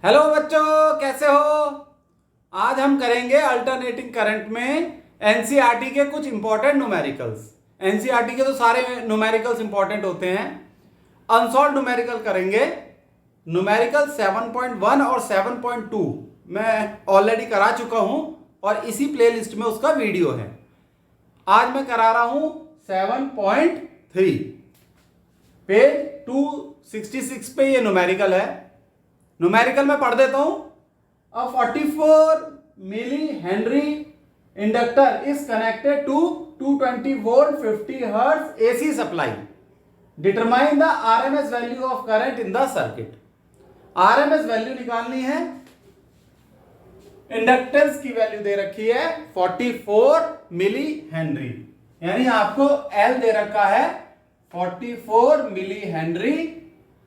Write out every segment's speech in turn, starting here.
Hello बच्चों, कैसे हो। आज हम करेंगे अल्टरनेटिंग करंट में एनसीईआरटी के कुछ इंपॉर्टेंट न्यूमेरिकल्स। एनसीईआरटी के तो सारे न्यूमेरिकल्स इंपॉर्टेंट होते हैं। अनसॉल्व न्यूमेरिकल करेंगे। न्यूमेरिकल 7.1 और 7.2 मैं ऑलरेडी करा चुका हूं और इसी प्लेलिस्ट में उसका वीडियो है। आज मैं करा रहा हूं 7.3। पेज 266 पे ये न्यूमेरिकल है। न्यूमेरिकल में पढ़ देता हूं। A 44 milli henry inductor is connected to 220 volt 50 hertz AC supply. Determine the RMS value of current in the circuit. RMS value निकालनी है। इंडक्टेंस की वैल्यू दे रखी है 44 मिली हेनरी, यानी आपको एल दे रखा है 44 मिली हेनरी।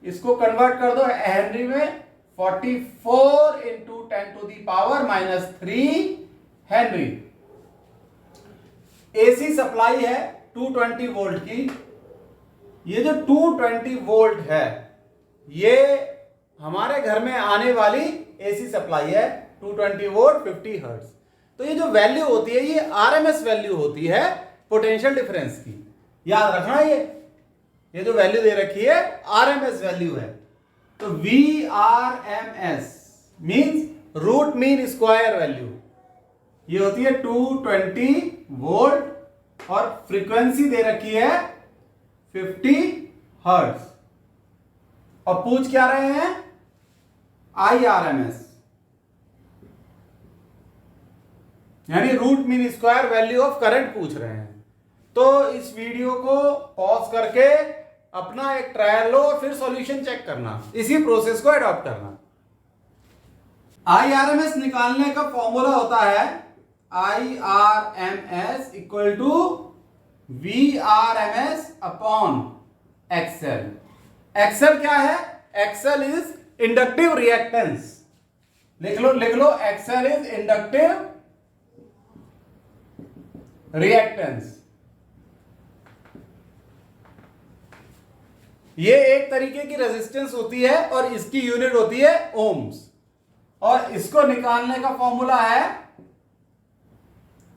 इसको कन्वर्ट कर दो हेनरी में। 44 into 10 to the power -3 henry. AC supply है 220 वोल्ट की। ये जो 220 वोल्ट है ये हमारे घर में आने वाली एसी सप्लाई है 220 वोल्ट 50 हर्ट्ज। तो ये जो वैल्यू होती है ये आरएमएस वैल्यू होती है पोटेंशियल डिफरेंस की। याद रखना, ये जो वैल्यू दे रखी है आरएमएस वैल्यू है। तो VRMS means root mean square value. ये होती है 220 वोल्ट और फ्रीक्वेंसी दे रखी है 50 हर्ट्ज। और पूछ क्या रहे हैं? IRMS यानी root mean square value of current पूछ रहे हैं। तो इस वीडियो को पॉज करके अपना एक ट्रायल लो और फिर सॉल्यूशन चेक करना। इसी प्रोसेस को अडॉप्ट करना। IRMS निकालने का फॉर्मूला होता है IRMS equal to VRMS upon XL। XL क्या है? XL is inductive reactance. लिख लो XL इज इंडक्टिव रिएक्टेंस। ये एक तरीके की रेजिस्टेंस होती है और इसकी यूनिट होती है ओम्स। और इसको निकालने का फॉर्मूला है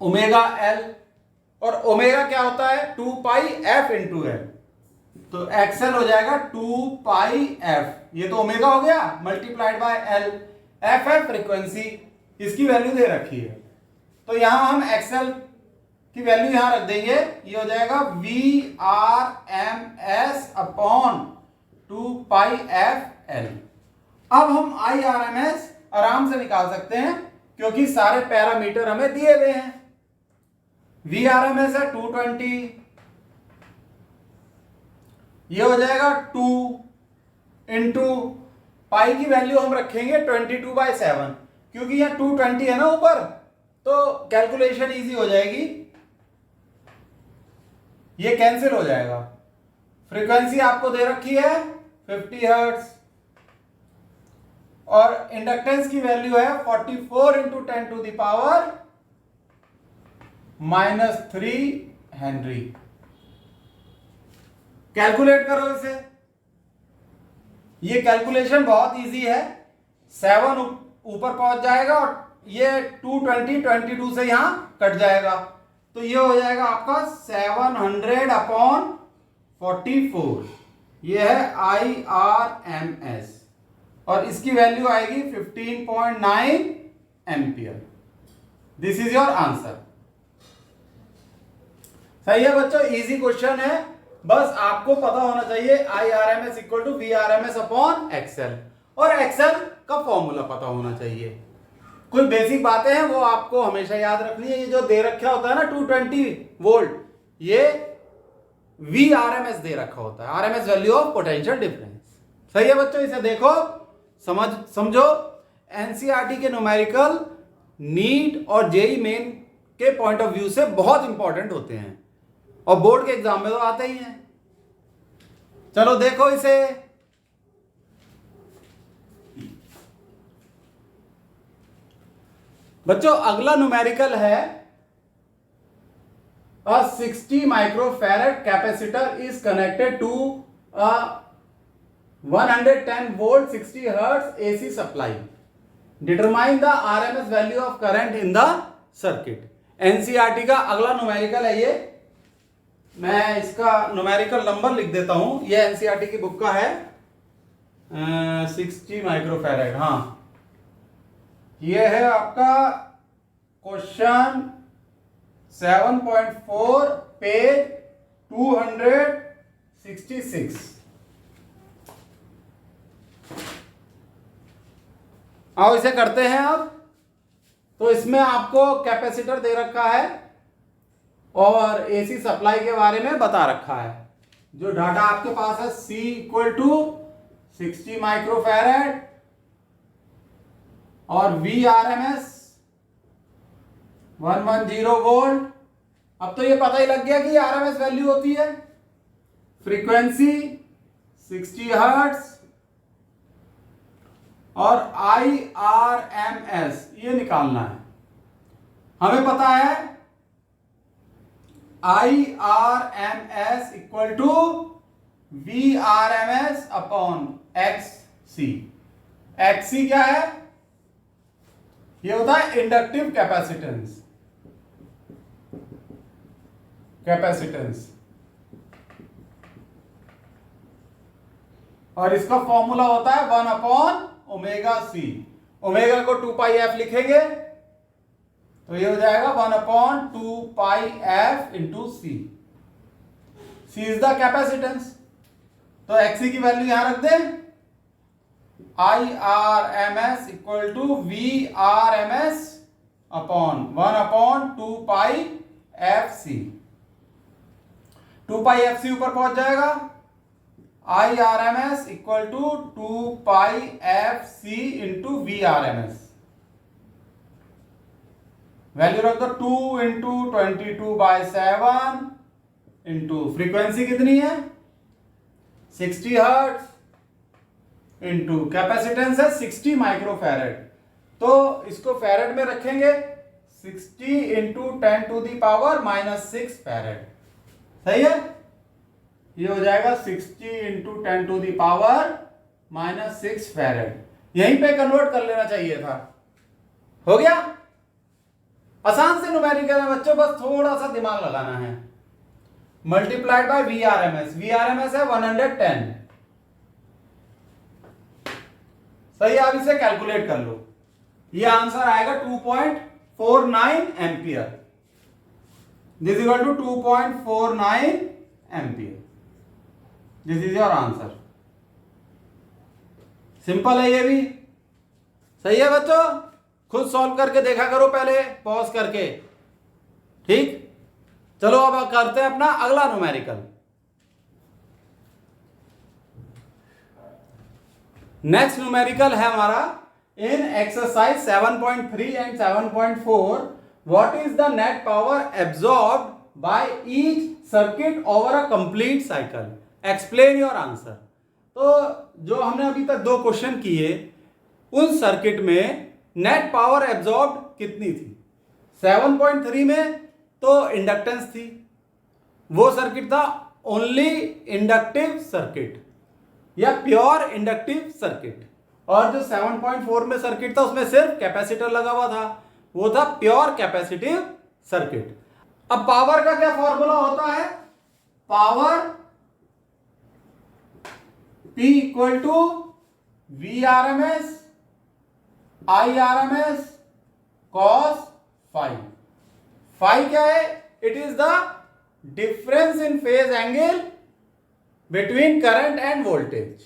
ओमेगा एल। और ओमेगा क्या होता है? 2 पाई एफ इंटू एल। तो एक्सएल हो जाएगा 2 पाई एफ। ये तो ओमेगा हो गया मल्टीप्लाइड बाय एल। एफ है फ्रीक्वेंसी, इसकी वैल्यू दे रखी है। तो यहां हम एक्सएल की वैल्यू यहां रख देंगे। ये हो जाएगा VRMS upon 2 pi F L. अब हम IRMS आराम से निकाल सकते हैं क्योंकि सारे पैरामीटर हमें दिए हुए हैं। VRMS है 220, ये हो जाएगा 2 इंटू पाई की वैल्यू हम रखेंगे 22/7 क्योंकि यहां 220 है ना ऊपर, तो कैलकुलेशन इजी हो जाएगी। ये कैंसिल हो जाएगा। फ्रीक्वेंसी आपको दे रखी है 50 हर्ट्ज और इंडक्टेंस की वैल्यू है 44 into 10 to the power -3 henry. Calculate करो इसे। ये कैलकुलेशन बहुत इजी है। 7 ऊपर पहुंच जाएगा और ये 220 22 से यहां कट जाएगा। तो ये हो जाएगा आपका 700 अपॉन 44। ये है IRMS और इसकी वैल्यू आएगी 15.9 ampere. This is your answer. सही है बच्चों, इजी क्वेश्चन है। बस आपको पता होना चाहिए IRMS equal to VRMS upon XL और XL का फॉर्मूला पता होना चाहिए। कोई बेसिक बातें हैं वो आपको हमेशा याद रखनी है। ये जो दे रखा होता है ना 220 वोल्ट, ये VRMS दे रखा होता है, RMS value of potential difference. सही है बच्चों, इसे देखो, समझो। एनसीईआरटी के न्यूमेरिकल नीट और जेईई मेन के पॉइंट ऑफ व्यू से बहुत इंपॉर्टेंट होते हैं और बोर्ड के एग्जाम में तो आते ही हैं। चलो देखो इसे। बच्चों अगला न्यूमेरिकल है a 60 microfarad capacitor is connected to a 110 volt 60 hertz AC supply. Determine the RMS value of current in the circuit. NCERT का अगला न्यूमेरिकल है ये। मैं इसका न्यूमेरिकल नंबर लिख देता हूं। ये NCERT की बुक का है 60 माइक्रोफैरेड। हाँ, ये है आपका क्वेश्चन 7.4 पेज 266। आओ इसे करते हैं अब। तो इसमें आपको कैपेसिटर दे रखा है और एसी सप्लाई के बारे में बता रखा है। जो डाटा आपके पास है C इक्वल टू 60 माइक्रोफैरेड और VRMS 110 वोल्ट। अब तो ये पता ही लग गया कि RMS वैल्यू होती है फ्रीक्वेंसी 60 हर्ट्ज और IRMS ये निकालना है। हमें पता है IRMS equal to VRMS upon XC। XC क्या है? ये होता है इंडक्टिव कैपेसिटेंस और इसका फॉर्मूला होता है 1 अपॉन ओमेगा सी। ओमेगा को 2 पाई एफ लिखेंगे तो ये हो जाएगा 1 upon 2 pi F into C. C is the capacitance. तो एक्सी की वैल्यू यहां रख दें। IRMS equal to VRMS upon 1 upon 2 pi F C. 2 pi F C ऊपर पहुंच जाएगा। IRMS equal to 2 pi F C into VRMS। Value रख दो 2 इंटू 22/7 इंटू फ्रीक्वेंसी कितनी है 60 हर्ट्ज इंटू कैपेसिटेंस है 60 माइक्रोफैरेड। तो इसको फैरेड में रखेंगे 60 इंटू 10⁻⁻6 फैरेड। सही है। ये हो जाएगा 60 इंटू 10⁻⁻6 फैरेड। यहीं पे कन्वर्ट कर लेना चाहिए था। हो गया। आसान से न्यूमेरिकल है बच्चों, बस थोड़ा सा दिमाग लगाना है। Multiplied by VRMS। VRMS है 110। सही, आप इसे कैलकुलेट कर लो। ये आंसर आएगा 2.49 ampere. This is equal to 2.49 ampere. This is your answer. Simple है ये भी। सही है बच्चों, खुद सॉल्व करके देखा करो पहले पॉज करके। ठीक, चलो अब करते हैं अपना अगला न्यूमेरिकल। नेक्स्ट न्यूमेरिकल है हमारा in exercise 7.3 and 7.4 what is the net power absorbed by each circuit over a complete cycle, explain your answer. तो जो हमने अभी तक 2 क्वेश्चन किए उन सर्किट में नेट पावर एब्जॉर्ब्ड कितनी थी। 7.3 में तो इंडक्टेंस थी, वो सर्किट था ओनली इंडक्टिव सर्किट या प्योर इंडक्टिव सर्किट। और जो 7.4 में सर्किट था उसमें सिर्फ कैपेसिटर लगा हुआ था, वो था प्योर कैपेसिटिव सर्किट। अब पावर का क्या फॉर्मूला होता है? Power P equal to VRMS IRMS cos phi। phi क्या है? It is the difference in phase angle between current and voltage.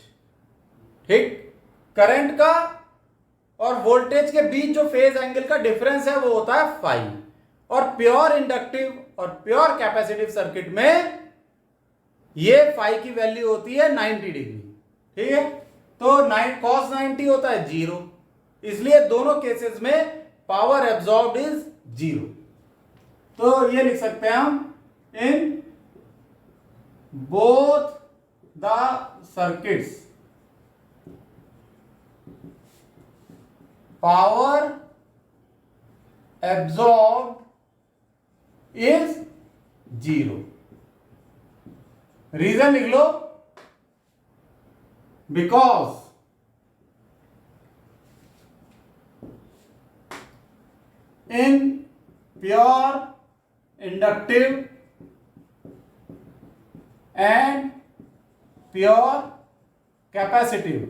ठीक, करंट का और वोल्टेज के बीच जो फेज एंगल का डिफरेंस है वो होता है फाई। और प्योर इंडक्टिव और प्योर कैपेसिटिव सर्किट में ये फाई की वैल्यू होती है 90 डिग्री। ठीक है, तो cos 90 होता है 0, इसलिए दोनों केसेस में पावर एब्जॉर्ब्ड इज 0। तो ये लिख सकते हैं हम in both the circuits power absorbed is 0। Reason लिख लो, because in pure inductive and pure capacitive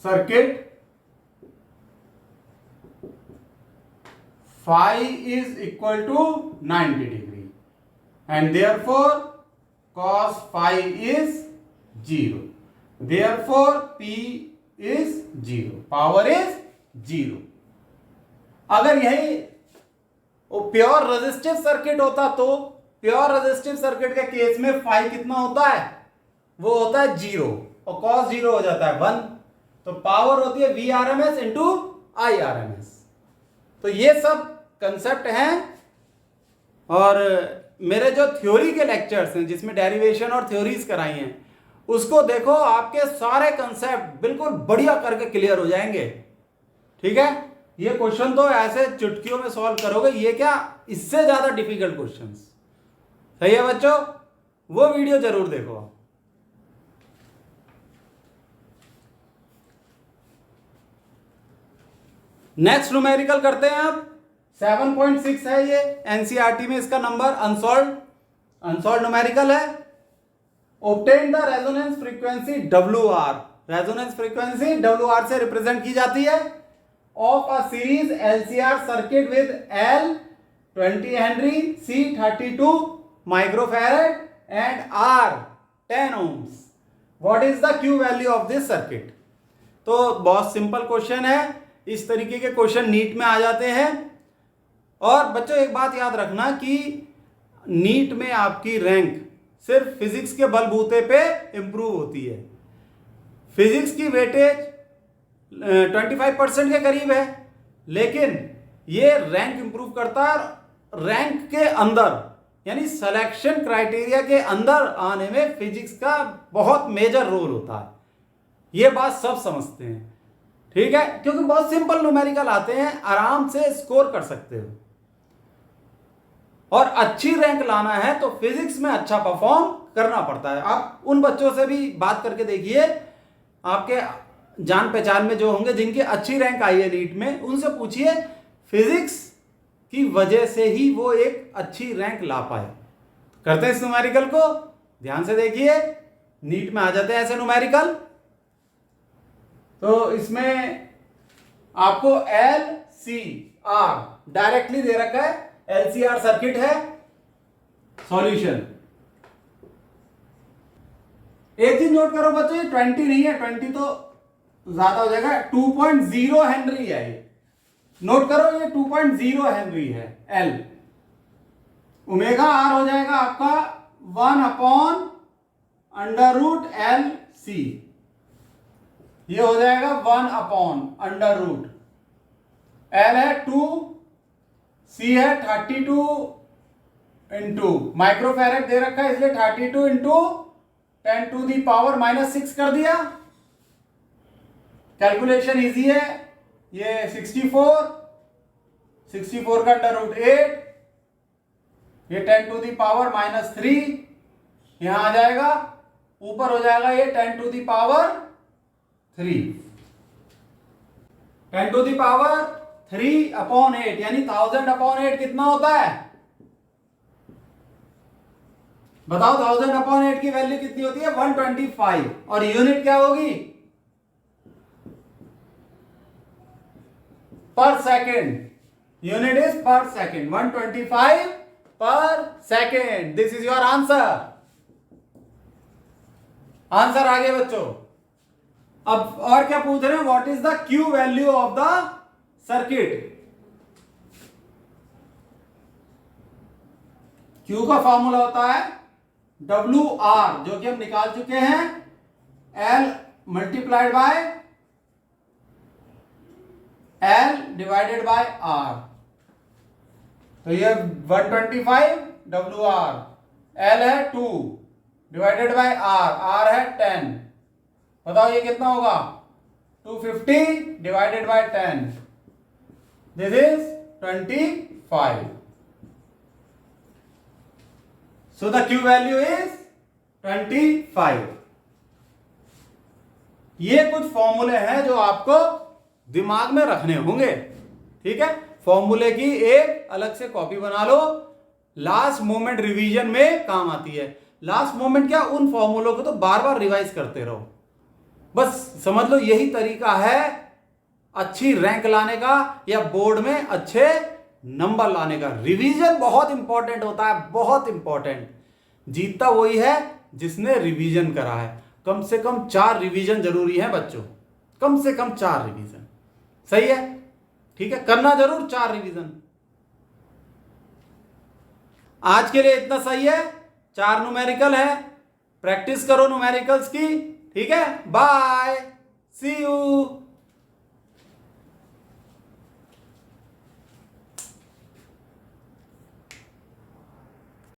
circuit, phi is equal to 90 degree and therefore cos phi is 0. Therefore P is 0, power is 0. अगर यही pure resistive circuit होता तो pure resistive circuit के case में phi कितना होता है, वो होता है 0 और cos 0 हो जाता है 1. तो पावर होती है VRMS इंटू IRMS. तो ये सब कंसेप्ट हैं और मेरे जो थ्योरी के लेक्चर्स हैं जिसमें डेरिवेशन और थ्योरीज कराई हैं उसको देखो, आपके सारे कंसेप्ट बिल्कुल बढ़िया करके क्लियर हो जाएंगे. ठीक है, ये क्वेश्चन तो ऐसे चुटकियों में सॉल्व करोगे, ये क्या इससे ज्यादा डिफिकल्ट क्वेश्चंस. सही है बच्चों, वो वीडियो जरूर देखो. नेक्स्ट न्यूमेरिकल करते हैं अब. 7.6 है ये, एनसीईआरटी में इसका नंबर अनसॉल्व न्यूमेरिकल है. Obtain the resonance frequency WR. Resonance frequency WR से रिप्रेजेंट की जाती है of a series LCR circuit with L 20 Henry, C 32 microfarad and R 10 ohms. What is the Q value of this circuit. तो बहुत simple question है. इस तरीके के क्वेश्चन नीट में आ जाते हैं. और बच्चों एक बात याद रखना कि नीट में आपकी रैंक सिर्फ फिजिक्स के बलबूते पे इंप्रूव होती है. फिजिक्स की वेटेज 25% के करीब है, लेकिन ये रैंक इंप्रूव करता है. रैंक के अंदर यानी सिलेक्शन क्राइटेरिया के अंदर आने में फिजिक्स का बहुत मेजर रोल होता है. ये बात सब समझते हैं. ठीक है, क्योंकि बहुत सिंपल न्यूमेरिकल आते हैं, आराम से स्कोर कर सकते हो. और अच्छी रैंक लाना है तो फिजिक्स में अच्छा परफॉर्म करना पड़ता है. आप उन बच्चों से भी बात करके देखिए, आपके जान पहचान में जो होंगे जिनकी अच्छी रैंक आई है नीट में, उनसे पूछिए फिजिक्स की वजह से ही वो एक अच्छी रैंक ला पाए. करते हैं इस न्यूमेरिकल को, ध्यान से देखिए. नीट में आ जाते हैं ऐसे न्यूमेरिकल. तो इसमें आपको LCR डायरेक्टली दे रखा है. LCR सर्किट है. सॉल्यूशन एक चीज नोट करो बच्चों, ये 20 नहीं है, 20 तो ज्यादा हो जाएगा. 2.0 हेनरी है ये. नोट करो, ये 2.0 हेनरी है. L ओमेगा R हो जाएगा आपका 1/√LC. ये हो जाएगा 1/√. L है 2, C है 32 इंटू माइक्रोफैरड दे रखा है, इसलिए 32 इंटू 10⁻⁻6 कर दिया. कैलकुलेशन इजी है. ये 64 का √8, ये 10⁻⁻3 यहां आ जाएगा. ऊपर हो जाएगा ये 10⁻3. 10⁻3/8 यानी 1000/8 कितना होता है बताओ. 1000/8 की वैल्यू कितनी होती है 125. और यूनिट क्या होगी per second. Unit is per second. 125 per second. This is your answer. Answer आ गया बच्चों. अब और क्या पूछ रहे हैं, what is the Q value of the circuit. Q का फॉर्मूला होता है WR, जो कि हम निकाल चुके हैं. L multiplied by L divided by R. तो ये 125 WR. L है 2 डिवाइडेड बाय R. R है 10. बताओ ये कितना होगा 250 divided by 10. This is 25. So the Q value is 25। ये कुछ फॉर्मूले हैं जो आपको दिमाग में रखने होंगे, ठीक है। फॉर्मूले की एक अलग से कॉपी बना लो, लास्ट मोमेंट रिवीजन में काम आती है। लास्ट मोमेंट क्या, उन फॉर्मूलों को तो बार बार रिवाइज करते रहो, बस समझ लो यही तरीका है अच्छी रैंक लाने का या बोर्ड में अच्छे नंबर लाने का। रिवीजन बहुत इंपॉर्टेंट होता है, बहुत इंपॉर्टेंट। जीतता वही है जिसने रिवीजन करा है। कम से कम 4 रिवीजन जरूरी है बच्चों, कम से कम 4 रिवीजन, सही है, ठीक है, करना जरूर 4 रिवीजन। आज के लिए इतना सही है, 4 न्यूमेरिकल है, प्रैक्टिस करो न्यूमेरिकल्स की, ठीक है। Bye, see you.